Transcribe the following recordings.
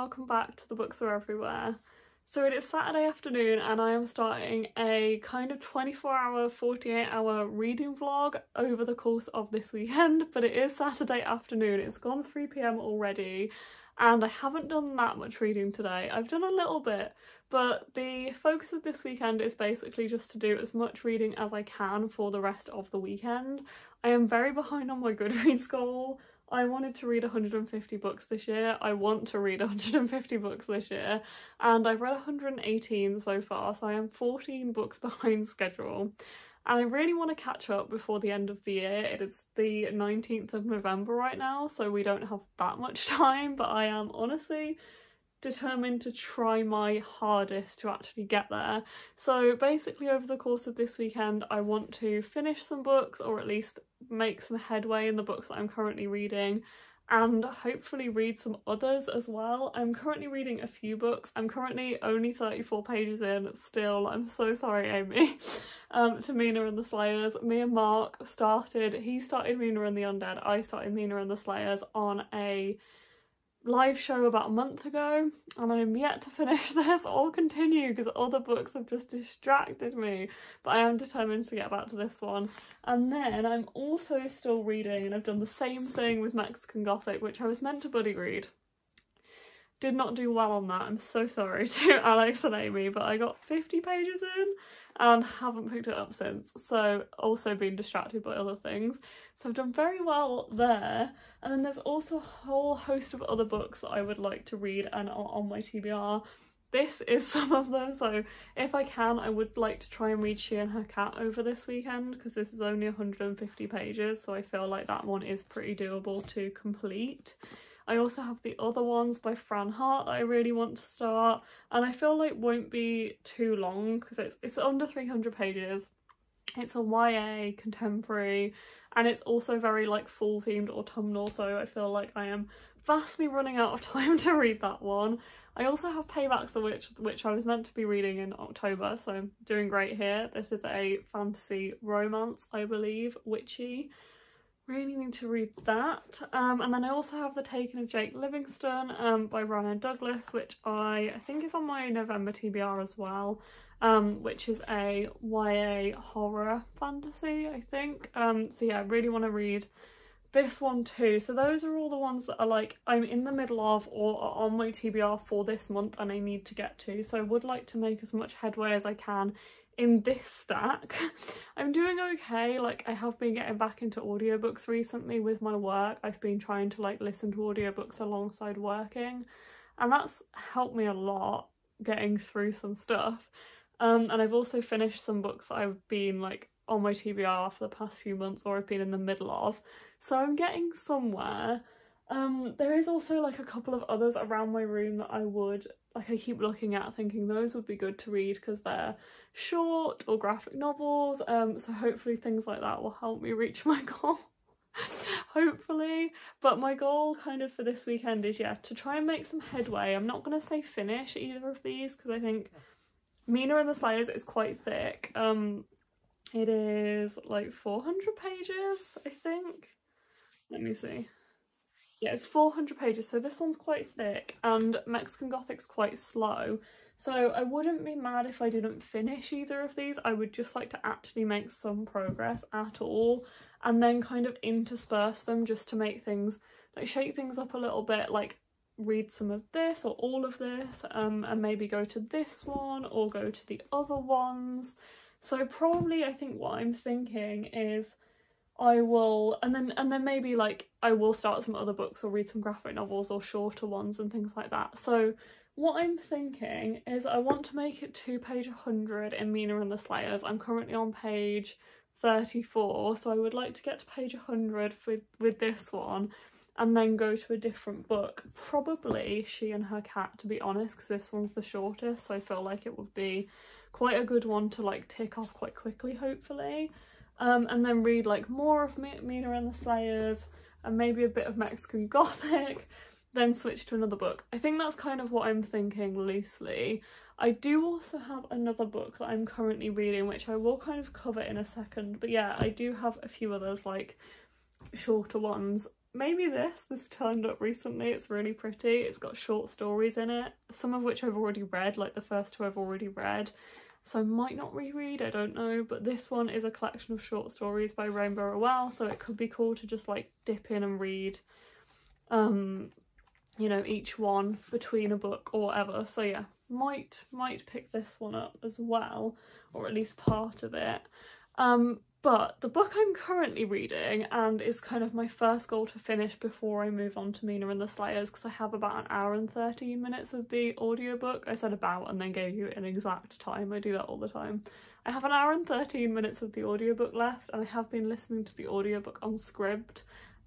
welcome back to The Books Are Everywhere. So it is Saturday afternoon and I am starting a kind of 24-hour, 48-hour reading vlog over the course of this weekend, but it is Saturday afternoon, it's gone 3 PM already and I haven't done that much reading today. I've done a little bit, but the focus of this weekend is basically just to do as much reading as I can for the rest of the weekend. I am very behind on my Goodreads goal. I wanted to read 150 books this year. I want to read 150 books this year and I've read 118 so far, so I am 14 books behind schedule. And I really want to catch up before the end of the year. It is the 19th of November right now, so we don't have that much time, but I am honestly determined to try my hardest to actually get there. So basically over the course of this weekend I want to finish some books, or at least make some headway in the books that I'm currently reading, and hopefully read some others as well. I'm currently reading a few books. I'm currently only 34 pages in still. I'm so sorry, Amy. To Mina and the Slayers. Me and Mark he started Mina and the Undead, I started Mina and the Slayers on a live show about a month ago, and I'm yet to finish this or continue because other books have just distracted me, but I am determined to get back to this one. And then I'm also still reading, and I've done the same thing with Mexican Gothic, which I was meant to buddy read. Did not do well on that, I'm so sorry to Alex and Amy, but I got 50 pages in and haven't picked it up since, so also been distracted by other things. So I've done very well there, and then there's also a whole host of other books that I would like to read and are on my TBR. This is some of them, so if I can I would like to try and read She and Her Cat over this weekend, because this is only 150 pages, so I feel like that one is pretty doable to complete. I also have the other ones by Fran Hart that I really want to start, and I feel like won't be too long because it's under 300 pages. It's a YA contemporary and it's also very like fall themed autumnal, so I feel like I am vastly running out of time to read that one. I also have Paybacks of which I was meant to be reading in October, so I'm doing great here. This is a fantasy romance, I believe, witchy. Really need to read that. And then I also have The Taking of Jake Livingston by Ryan Douglas, which I think is on my November TBR as well, which is a YA horror fantasy, I think. So yeah, I really want to read this one too. So those are all the ones that are like I'm in the middle of or are on my TBR for this month and I need to get to. So I would like to make as much headway as I can in this stack. I'm doing okay, like I have been getting back into audiobooks recently with my work. I've been trying to like listen to audiobooks alongside working and that's helped me a lot getting through some stuff. And I've also finished some books that I've been like on my TBR for the past few months or I've been in the middle of, so I'm getting somewhere. There is also like a couple of others around my room that I keep looking at thinking those would be good to read because they're short or graphic novels, so hopefully things like that will help me reach my goal. Hopefully. But my goal kind of for this weekend is, yeah, to try and make some headway. I'm not going to say finish either of these because I think Mina and the Slayers is quite thick. It is like 400 pages, I think. Let me see. Yeah, it's 400 pages, so this one's quite thick, and Mexican Gothic's quite slow. So I wouldn't be mad if I didn't finish either of these. I would just like to actually make some progress at all, and then kind of intersperse them just to make things, like shake things up a little bit, like read some of this or all of this, and maybe go to this one or go to the other ones. So probably I think what I'm thinking is I will, and then maybe like I will start some other books or read some graphic novels or shorter ones and things like that. So what I'm thinking is I want to make it to page 100 in Mina and the Slayers. I'm currently on page 34, so I would like to get to page 100 with this one and then go to a different book, probably She and Her Cat, to be honest, because this one's the shortest, so I feel like it would be quite a good one to like tick off quite quickly, hopefully. And then read like more of Mina and the Slayers and maybe a bit of Mexican Gothic, then switch to another book. I think that's kind of what I'm thinking loosely. I do also have another book that I'm currently reading, which I will kind of cover in a second, but yeah, I do have a few others like shorter ones maybe this turned up recently. It's really pretty. It's got short stories in it, some of which I've already read, like the first two I've already read, so I might not reread, I don't know. But this one is a collection of short stories by Rainbow Rowell, so it could be cool to just like dip in and read you know, each one between a book or whatever. So yeah, might pick this one up as well, or at least part of it. But the book I'm currently reading, and is kind of my first goal to finish before I move on to Mina and the Slayers, because I have about an hour and 13 minutes of the audiobook. I said about and then gave you an exact time. I do that all the time. I have an hour and 13 minutes of the audiobook left, and I have been listening to the audiobook on Scribd,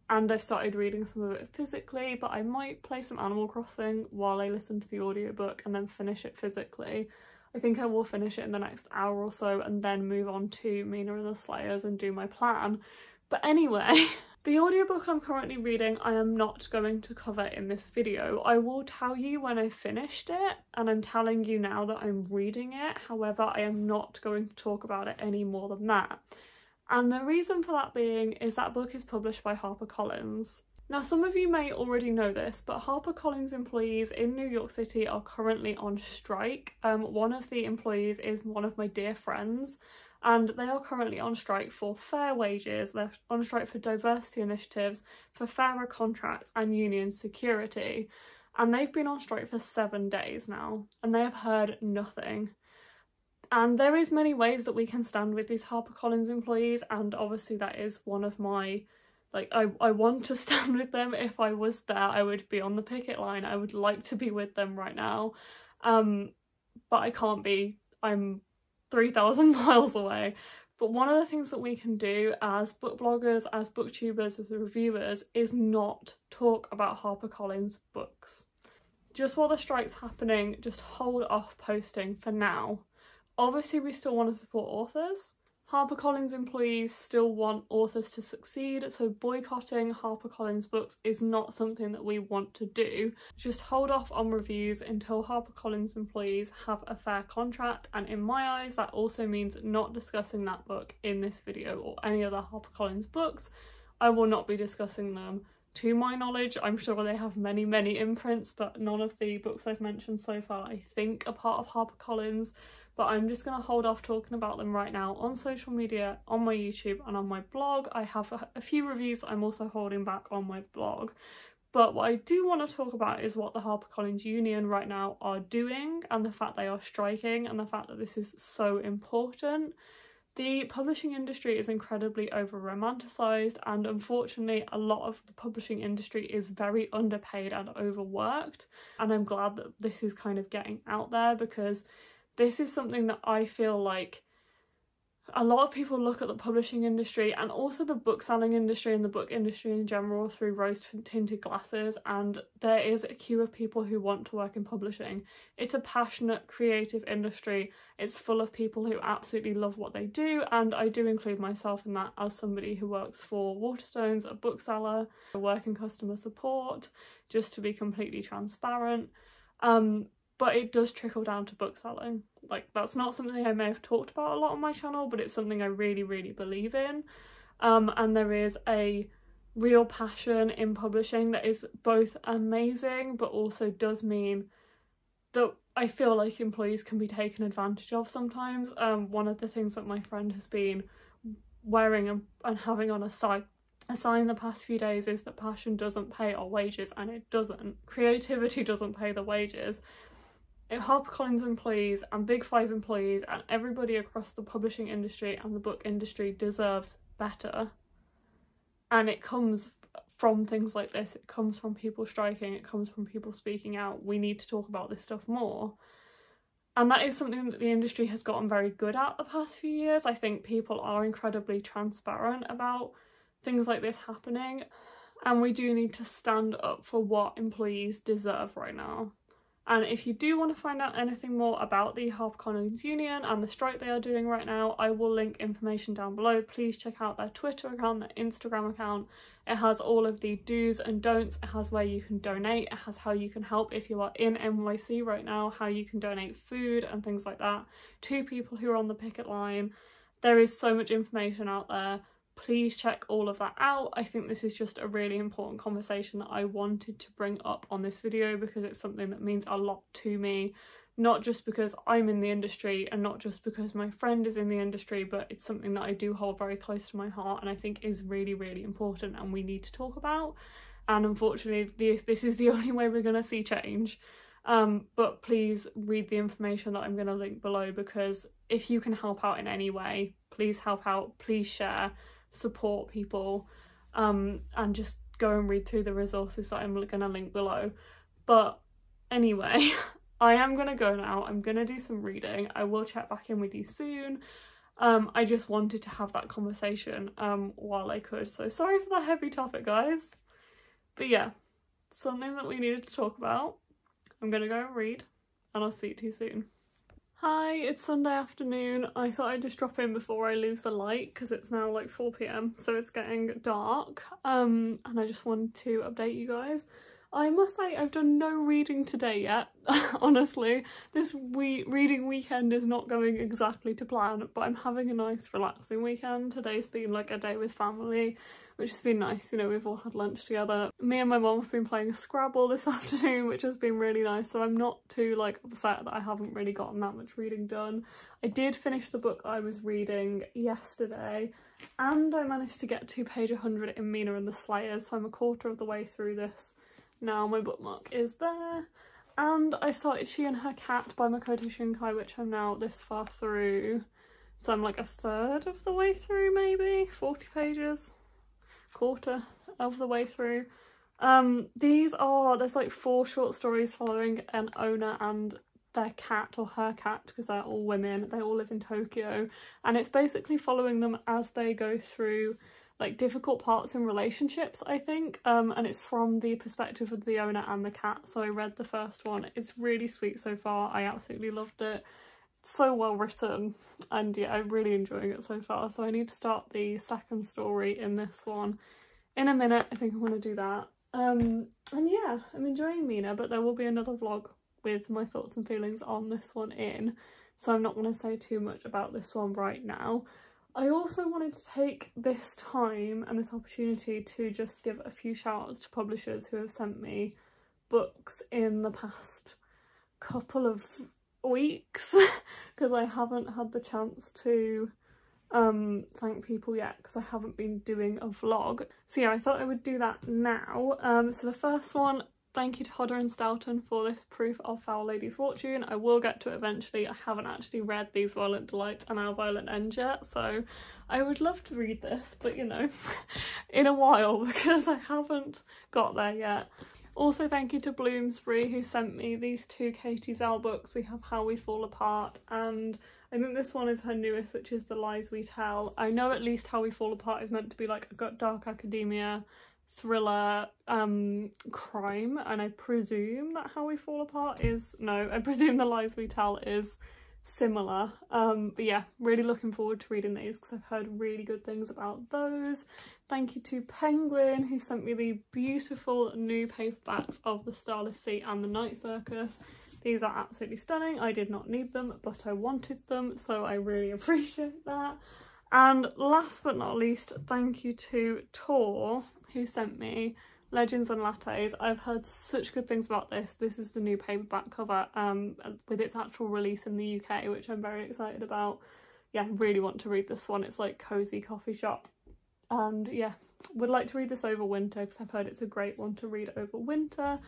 and I've started reading some of it physically, but I might play some Animal Crossing while I listen to the audiobook and then finish it physically. I think I will finish it in the next hour or so and then move on to Mina and the Slayers and do my plan. But anyway, the audiobook I'm currently reading I am not going to cover in this video. I will tell you when I've finished it, and I'm telling you now that I'm reading it. However, I am not going to talk about it any more than that. And the reason for that being is that book is published by Harper Collins. Now, some of you may already know this, but Harper Collins employees in New York City are currently on strike. One of the employees is one of my dear friends, and they are currently on strike for fair wages. They're on strike for diversity initiatives, for fairer contracts and union security. And they've been on strike for 7 days now, and they have heard nothing. And there is many ways that we can stand with these Harper Collins employees, and obviously that is one of my, like, I want to stand with them. If I was there, I would be on the picket line. I would like to be with them right now, but I can't be. I'm 3,000 miles away. But one of the things that we can do as book bloggers, as booktubers, as reviewers, is not talk about Harper Collins books. Just while the strike's happening, just hold off posting for now. Obviously, we still want to support authors. HarperCollins employees still want authors to succeed, so boycotting HarperCollins books is not something that we want to do. Just hold off on reviews until HarperCollins employees have a fair contract, and in my eyes that also means not discussing that book in this video or any other HarperCollins books. I will not be discussing them. To my knowledge, I'm sure they have many imprints, but none of the books I've mentioned so far I think are part of HarperCollins. But I'm just going to hold off talking about them right now on social media, on my YouTube and on my blog. I have a few reviews I'm also holding back on my blog. But what I do want to talk about is what the Harper Collins Union right now are doing, and the fact they are striking, and the fact that this is so important. The publishing industry is incredibly over-romanticised, and unfortunately a lot of the publishing industry is very underpaid and overworked. And I'm glad that this is kind of getting out there, because this is something that I feel like a lot of people look at the publishing industry and also the book selling industry and the book industry in general through rose-tinted glasses, and there is a queue of people who want to work in publishing. It's a passionate, creative industry. It's full of people who absolutely love what they do, and I do include myself in that as somebody who works for Waterstones, a bookseller. I work in customer support, just to be completely transparent. But it does trickle down to book selling. Like, that's not something I may have talked about a lot on my channel, but it's something I really believe in. And there is a real passion in publishing that is both amazing, but also does mean that I feel like employees can be taken advantage of sometimes. One of the things that my friend has been wearing and having on a sign the past few days is that passion doesn't pay our wages, and it doesn't. Creativity doesn't pay the wages. If HarperCollins employees and Big Five employees and everybody across the publishing industry and the book industry deserves better, and it comes from things like this, it comes from people striking, it comes from people speaking out. We need to talk about this stuff more. And that is something that the industry has gotten very good at the past few years. I think people are incredibly transparent about things like this happening, and we do need to stand up for what employees deserve right now. And if you do want to find out anything more about the Harper Collins Union and the strike they are doing right now, I will link information down below. Please check out their Twitter account, their Instagram account. It has all of the do's and don'ts. It has where you can donate. It has how you can help if you are in NYC right now, how you can donate food and things like that to people who are on the picket line. There is so much information out there. please check all of that out. I think this is just a really important conversation that I wanted to bring up on this video because it's something that means a lot to me, not just because I'm in the industry and not just because my friend is in the industry, but it's something that I do hold very close to my heart and I think is really, really important and we need to talk about. And unfortunately, this is the only way we're going to see change. But please read the information that I'm going to link below, because if you can help out in any way, please help out, please share, support people, and just go and read through the resources that I'm going to link below. But anyway, I am going to go now. I'm going to do some reading. I will check back in with you soon. I just wanted to have that conversation while I could. So sorry for that heavy topic, guys. But yeah, something that we needed to talk about. I'm gonna go and read and I'll speak to you soon. Hi, it's Sunday afternoon. I thought I'd just drop in before I lose the light because it's now like 4 PM, so it's getting dark. And I just wanted to update you guys. I must say I've done no reading today yet. Honestly, this reading weekend is not going exactly to plan, but I'm having a nice relaxing weekend. Today's been like a day with family, which has been nice. You know, we've all had lunch together. Me and my mum have been playing Scrabble this afternoon, which has been really nice, so I'm not too like upset that I haven't really gotten that much reading done. I did finish the book I was reading yesterday, and I managed to get to page 100 in Mina and the Slayers, so I'm a quarter of the way through this. Now my bookmark is there, and I started She and Her Cat by Makoto Shinkai, which I'm now this far through, so I'm like a third of the way through, maybe 40 pages, quarter of the way through. There's like 4 short stories following an owner and their cat, or her cat, because they're all women. They all live in Tokyo, and it's basically following them as they go through like difficult parts in relationships, I think, and it's from the perspective of the owner and the cat. So I read the first one. It's really sweet so far. I absolutely loved it. It's so well written, and yeah, I'm really enjoying it so far. So I need to start the second story in this one in a minute. I think I'm going to do that. And yeah, I'm enjoying Mina, but there will be another vlog with my thoughts and feelings on this one in, so I'm not going to say too much about this one right now. I also wanted to take this time and this opportunity to just give a few shout outs to publishers who have sent me books in the past couple of weeks because I haven't had the chance to thank people yet because I haven't been doing a vlog. So yeah, I thought I would do that now. So the first one, thank you to Hodder and Stoughton for this proof of Foul Lady Fortune. I will get to it eventually. I haven't actually read These Violent Delights and Our Violent End yet, so I would love to read this, but you know, in a while, because I haven't got there yet. Also thank you to Bloomsbury, who sent me these 2 Katie Zell books. We have How We Fall Apart, and I think this one is her newest, which is The Lies We Tell. I know at least How We Fall Apart is meant to be like a dark academia thriller crime, and I presume that How We Fall Apart is, no, I presume The Lies We Tell is similar. But yeah, really looking forward to reading these because I've heard really good things about those. Thank you to Penguin, who sent me the beautiful new paperbacks of The Starless Sea and The Night Circus. These are absolutely stunning. I did not need them, but I wanted them, so I really appreciate that. And last but not least, thank you to Tor, who sent me Legends and Lattes. I've heard such good things about this. This is the new paperback cover with its actual release in the UK, which I'm very excited about. Yeah, I really want to read this one. It's like cozy coffee shop. And yeah, would like to read this over winter because I've heard it's a great one to read over winter.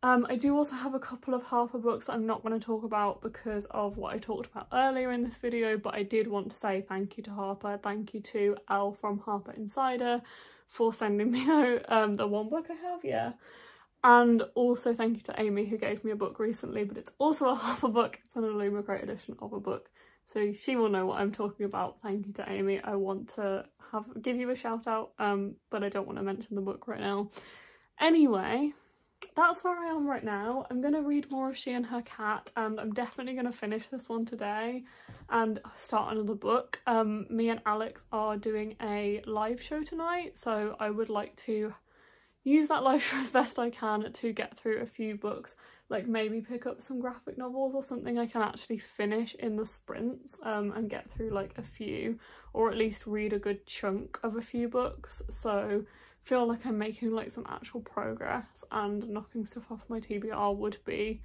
I do also have a couple of Harper books that I'm not going to talk about because of what I talked about earlier in this video, but I did want to say thank you to Harper. Thank you to Elle from Harper Insider for sending me the one book I have, yeah. And also thank you to Amy, who gave me a book recently, but it's also a Harper book. It's an Illuma Crate edition of a book, so she will know what I'm talking about. Thank you to Amy. I want to give you a shout out, but I don't want to mention the book right now. Anyway, that's where I am right now. I'm going to read more of She and Her Cat, and I'm definitely going to finish this one today and start another book. Me and Alex are doing a live show tonight, so I would like to use that live show as best I can to get through a few books like maybe pick up some graphic novels or something I can actually finish in the sprints and get through like a few, or at least read a good chunk of a few books. So feel like I'm making like some actual progress, and knocking stuff off my TBR would be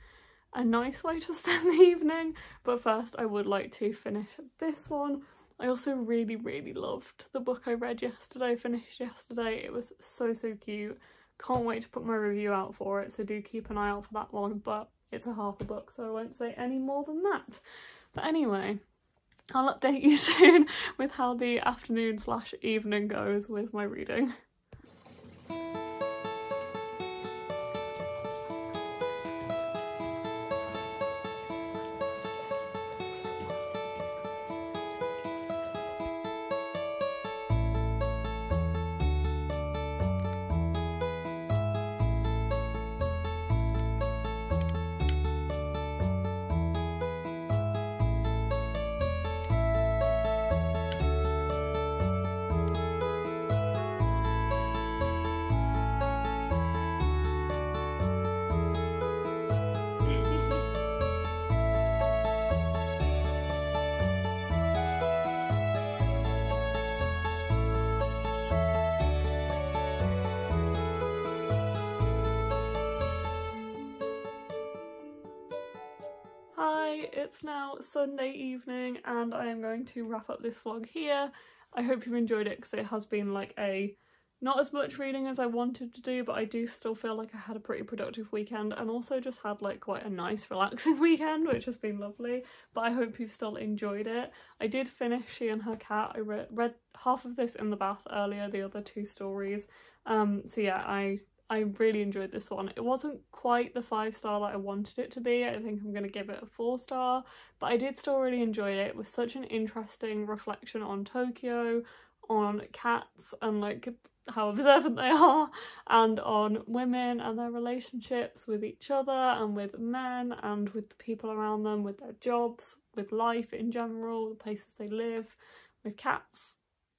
a nice way to spend the evening. But first I would like to finish this one. I also really loved the book I read yesterday, finished yesterday. It was so cute. Can't wait to put my review out for it, so do keep an eye out for that one, but it's a Harper book, so I won't say any more than that. But anyway, I'll update you soon with how the afternoon/evening goes with my reading. It's now Sunday evening and I am going to wrap up this vlog here. I hope you've enjoyed it because it has been like not as much reading as I wanted to do, but I do still feel like I had a pretty productive weekend, and also just had like quite a nice relaxing weekend, which has been lovely. But I hope you've still enjoyed it. I did finish She and Her Cat. I read half of this in the bath earlier, the other 2 stories. So yeah, I really enjoyed this one. It wasn't quite the 5-star that I wanted it to be. I think I'm going to give it a 4-star, but I did still really enjoy it. It was such an interesting reflection on Tokyo, on cats and like how observant they are, and on women and their relationships with each other and with men and with the people around them, with their jobs, with life in general, the places they live, with cats.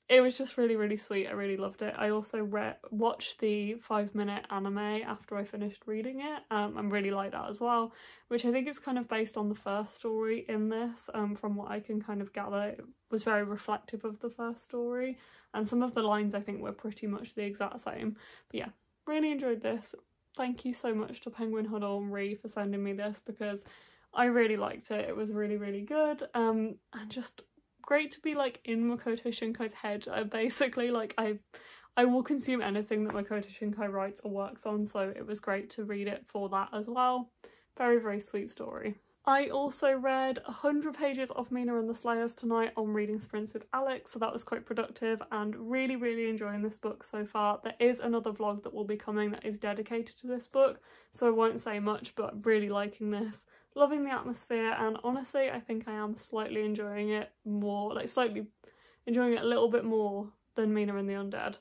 It was just really sweet. I really loved it. I also watched the 5-minute anime after I finished reading it. I really like that as well, which I think is kind of based on the first story in this. From what I can kind of gather, it was very reflective of the first story, and some of the lines I think were pretty much the exact same. But yeah, really enjoyed this. Thank you so much to Penguin Huddle and Ree for sending me this, because I really liked it. It was really good, and just great to be like in Makoto Shinkai's head. Basically like I will consume anything that Makoto Shinkai writes or works on, so it was great to read it for that as well. Very sweet story. I also read 100 pages of Mina and the Slayers tonight on reading sprints with Alex, so that was quite productive, and really enjoying this book so far. There is another vlog that will be coming that is dedicated to this book, so I won't say much, but really liking this. Loving the atmosphere, and honestly I think I am slightly enjoying it more, like slightly enjoying it a little bit more than Mina and the Undead.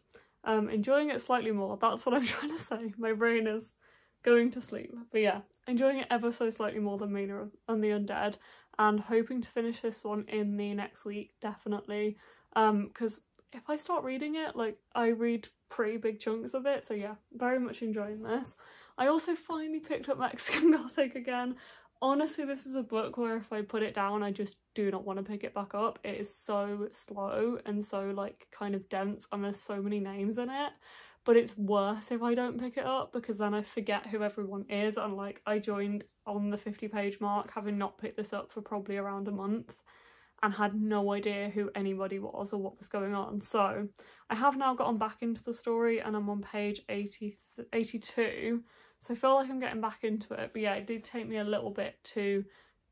Enjoying it slightly more, that's what I'm trying to say. My brain is going to sleep. But yeah, enjoying it ever so slightly more than Mina and the Undead, and hoping to finish this one in the next week, definitely. Because if I start reading it, like I read pretty big chunks of it, so yeah, very much enjoying this. I also finally picked up Mexican Gothic again. Honestly, this is a book where if I put it down, I just do not want to pick it back up. It is so slow and so like kind of dense, and there's so many names in it. But it's worse if I don't pick it up, because then I forget who everyone is, and like I joined on the 50-page mark having not picked this up for probably around a month and had no idea who anybody was or what was going on. So I have now gotten back into the story and I'm on page 82. So I feel like I'm getting back into it, but yeah, it did take me a little bit to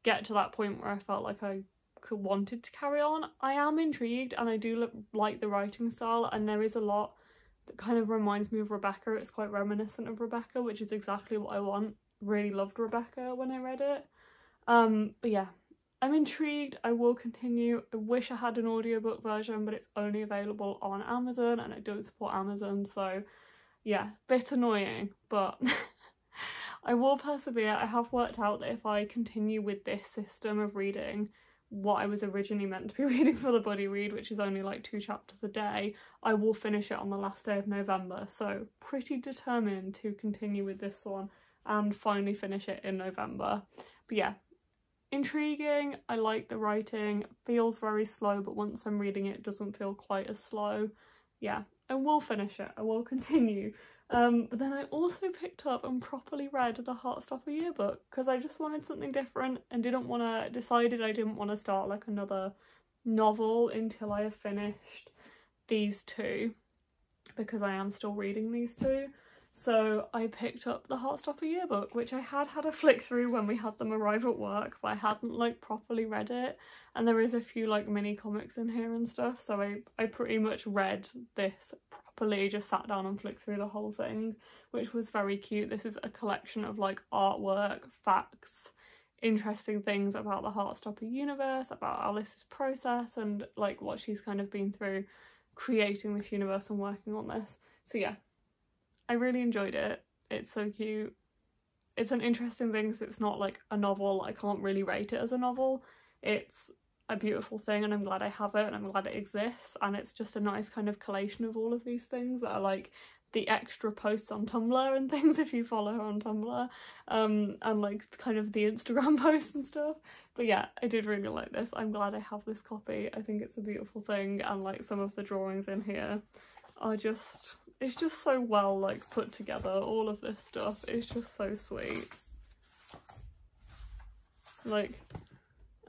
get to that point where I felt like I wanted to carry on. I am intrigued, and I do like the writing style, and there is a lot that kind of reminds me of Rebecca. It's quite reminiscent of Rebecca, which is exactly what I want. Really loved Rebecca when I read it. But yeah, I'm intrigued. I will continue. I wish I had an audiobook version, but it's only available on Amazon, and I don't support Amazon, so yeah, bit annoying, but I will persevere. I have worked out that if I continue with this system of reading what I was originally meant to be reading for the buddy read, which is only like 2 chapters a day, I will finish it on the last day of November. So pretty determined to continue with this one and finally finish it in November. But yeah, intriguing. I like the writing, feels very slow, but once I'm reading it, it doesn't feel quite as slow. Yeah, I will finish it, I will continue. But then I also picked up and properly read the Heartstopper yearbook because I just wanted something different and decided I didn't want to start like another novel until I have finished these two, because I am still reading these two. So I picked up the Heartstopper yearbook, which I had a flick through when we had them arrive at work, but I hadn't like properly read it. And there is a few like mini comics in here and stuff, so I pretty much read this properly, just sat down and flicked through the whole thing, which was very cute. This is a collection of like artwork, facts, interesting things about the Heartstopper universe, about Alice's process and like what she's kind of been through creating this universe and working on this. So yeah, I really enjoyed it. It's so cute. It's an interesting thing because it's not like a novel. I can't really rate it as a novel. It's a beautiful thing and I'm glad I have it and I'm glad it exists, and it's just a nice kind of collation of all of these things that are like the extra posts on Tumblr and things if you follow her on Tumblr, and like kind of the Instagram posts and stuff. But yeah, I did really like this. I'm glad I have this copy. I think it's a beautiful thing, and like some of the drawings in here are just, it's just so well like put together. All of this stuff is just so sweet. Like,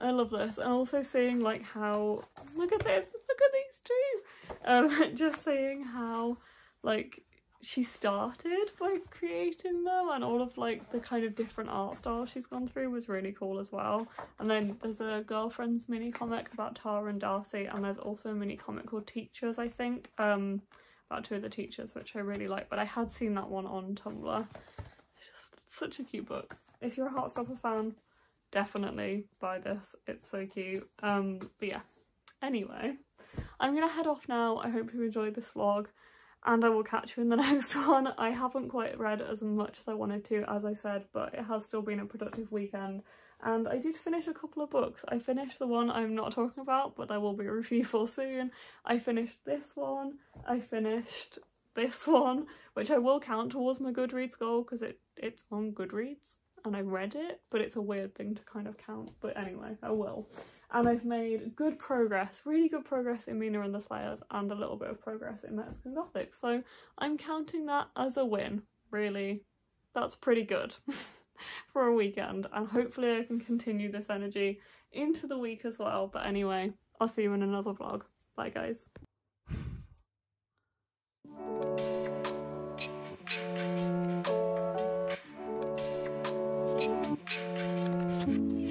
I love this. And also seeing like how, look at this, look at these two, just seeing how like she started by creating them, and all of like the kind of different art styles she's gone through was really cool as well. And then there's a Girlfriends mini comic about Tara and Darcy, and there's also a mini comic called Teachers, I think, about two of the teachers, which I really like, but I had seen that one on Tumblr. Just such a cute book. If you're a Heartstopper fan, definitely buy this. It's so cute. But yeah, anyway, I'm gonna head off now. I hope you enjoyed this vlog, and I will catch you in the next one. I haven't quite read as much as I wanted to, as I said, but it has still been a productive weekend, and I did finish a couple of books. I finished the one I'm not talking about, but there will be a review for soon. I finished this one, I finished this one, which I will count towards my Goodreads goal because it's on Goodreads and I read it, but it's a weird thing to kind of count. But anyway, I will. And I've made good progress, really good progress in Mina and the Slayers, and a little bit of progress in Mexican Gothic. So I'm counting that as a win, really. That's pretty good for a weekend. And hopefully I can continue this energy into the week as well. But anyway, I'll see you in another vlog. Bye guys. Thank you.